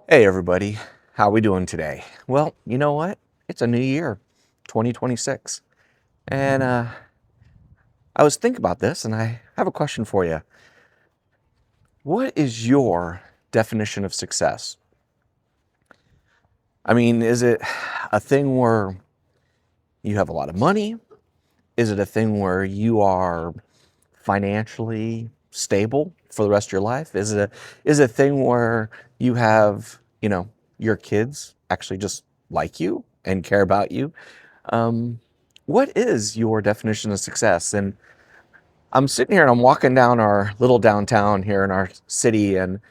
Hey everybody, how we doing today? Well, you know what? It's a new year, 2026. And I was thinking about this and I have a question for you. What is your definition of success? I mean, is it a thing where you have a lot of money? Is it a thing where you are financially stable for the rest of your life? Is it a thing where you have, your kids actually just like you and care about you? Um, what is your definition of success? And I'm sitting here and I'm walking down our little downtown here in our city, and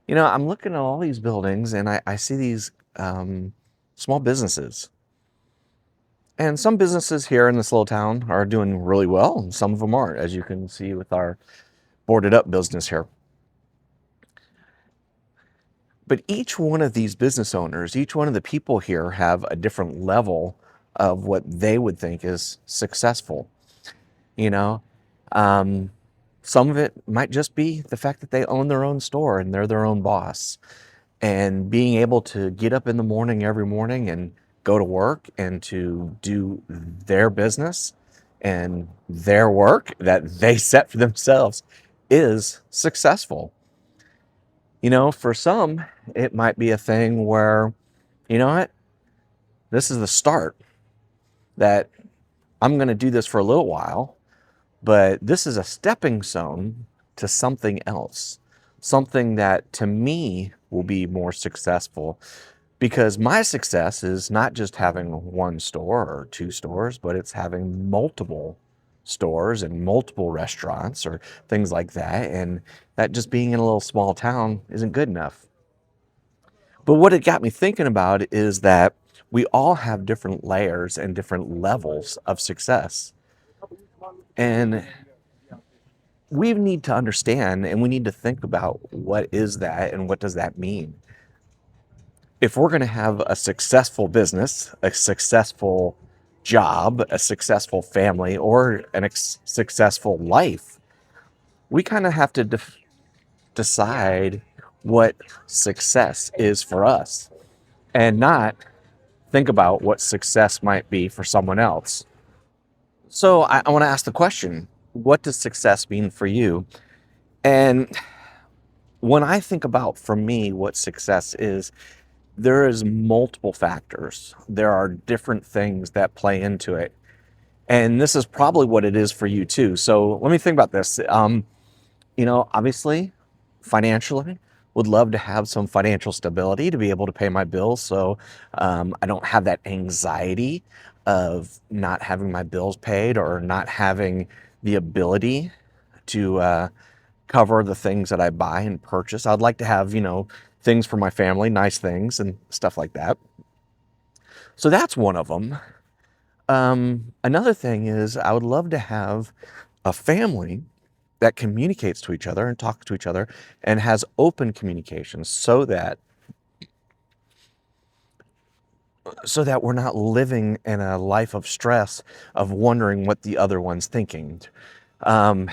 I'm looking at all these buildings, and I see these small businesses. And some businesses here in this little town are doing really well, and some of them aren't, as you can see with our boarded up business here. But each one of these business owners, each one of the people here have a different level of what they would think is successful. You know, um, some of it might just be the fact that they own their own store and they're their own boss, and being able to get up in the morning every morning and go to work and to do their business and their work that they set for themselves is successful. For some, it might be a thing where, you know what, this is the start, that I'm going to do this for a little while, but this is a stepping stone to something else, something that to me will be more successful, because my success is not just having one store or two stores, but it's having multiple stores and multiple restaurants or things like that. And that just being in a little small town isn't good enough. But what it got me thinking about is that we all have different layers and different levels of success. And we need to understand and we need to think about what is that and what does that mean. If we're going to have a successful business, a successful job, a successful family, or successful life, we kind of have to decide what success is for us and not think about what success might be for someone else. So I want to ask the question, what does success mean for you? And when I think about, for me, what success is, there is multiple factors. There are different things that play into it. And this is probably what it is for you too. So let me think about this. Obviously, financially, would love to have some financial stability to be able to pay my bills. So I don't have that anxiety of not having my bills paid or not having the ability to cover the things that I buy and purchase. I'd like to have, things for my family, nice things and stuff like that. So that's one of them. Another thing is I would love to have a family that communicates to each other and talks to each other and has open communication so that we're not living in a life of stress of wondering what the other one's thinking. Um,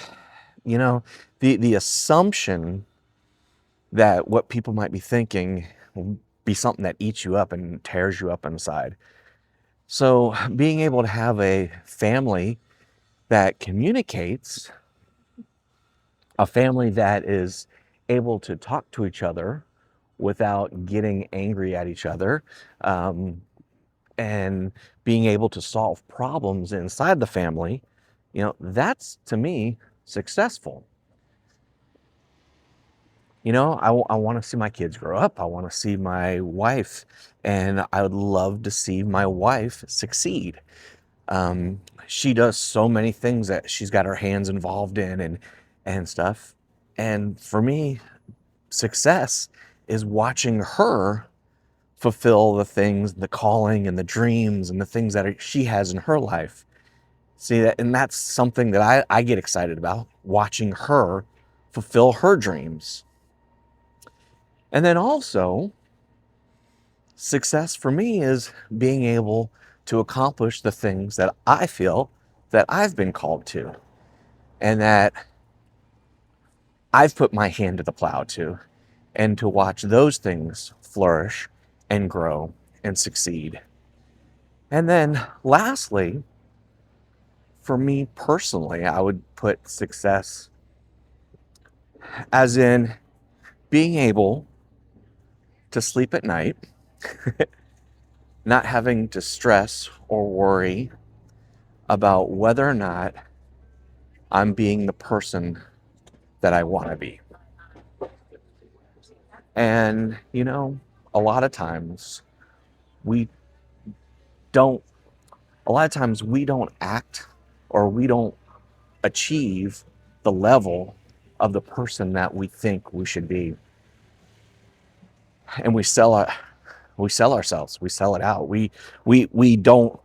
you know, the assumption that what people might be thinking will be something that eats you up and tears you up inside. So being able to have a family that communicates, a family that is able to talk to each other without getting angry at each other, um, and being able to solve problems inside the family, that's to me successful. I want to see my kids grow up. I want to see my wife, and I would love to see my wife succeed. She does so many things that she's got her hands involved in and stuff. And for me, success is watching her fulfill the things, the calling and the dreams and the things that she has in her life. See that, and that's something that I get excited about, watching her fulfill her dreams. And then also, success for me is being able to accomplish the things that I feel that I've been called to and that I've put my hand to the plow to, and to watch those things flourish and grow and succeed. And then lastly, for me personally, I would put success as in being able to sleep at night, not having to stress or worry about whether or not I'm being the person that I want to be. And, a lot of times we don't, we don't act or we don't achieve the level of the person that we think we should be. And we sell ourselves, we sell it out. We don't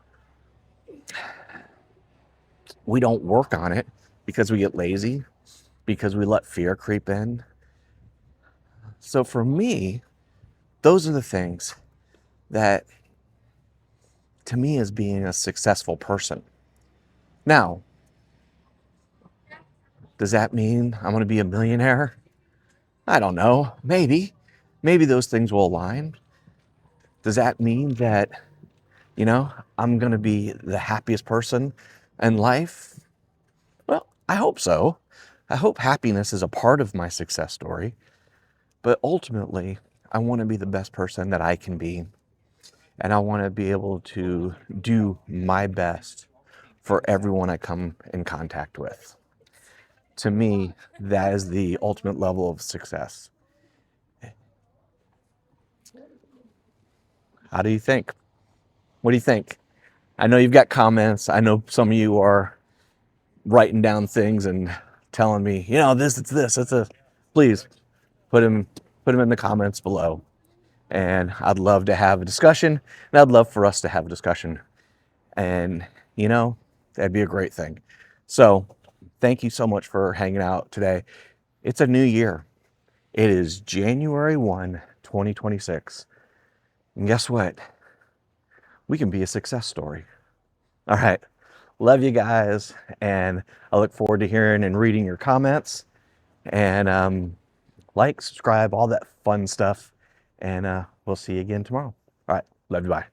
work on it because we get lazy, because we let fear creep in. So for me, those are the things that to me is being a successful person. Now, does that mean I'm going to be a millionaire? I don't know. Maybe those things will align. Does that mean that, I'm going to be the happiest person in life? Well, I hope so. I hope happiness is a part of my success story. But ultimately, I want to be the best person that I can be. And I want to be able to do my best for everyone I come in contact with. To me, that is the ultimate level of success. How do you think? What do you think? I know you've got comments. I know some of you are writing down things and telling me, this, it's this, it's a. Please put them in the comments below. And I'd love to have a discussion, and I'd love for us to have a discussion. And, that'd be a great thing. So thank you so much for hanging out today. It's a new year. It is January 1, 2026. And guess what? We can be a success story. All right. Love you guys. And I look forward to hearing and reading your comments. And like, subscribe, all that fun stuff. And we'll see you again tomorrow. All right. Love you. Bye.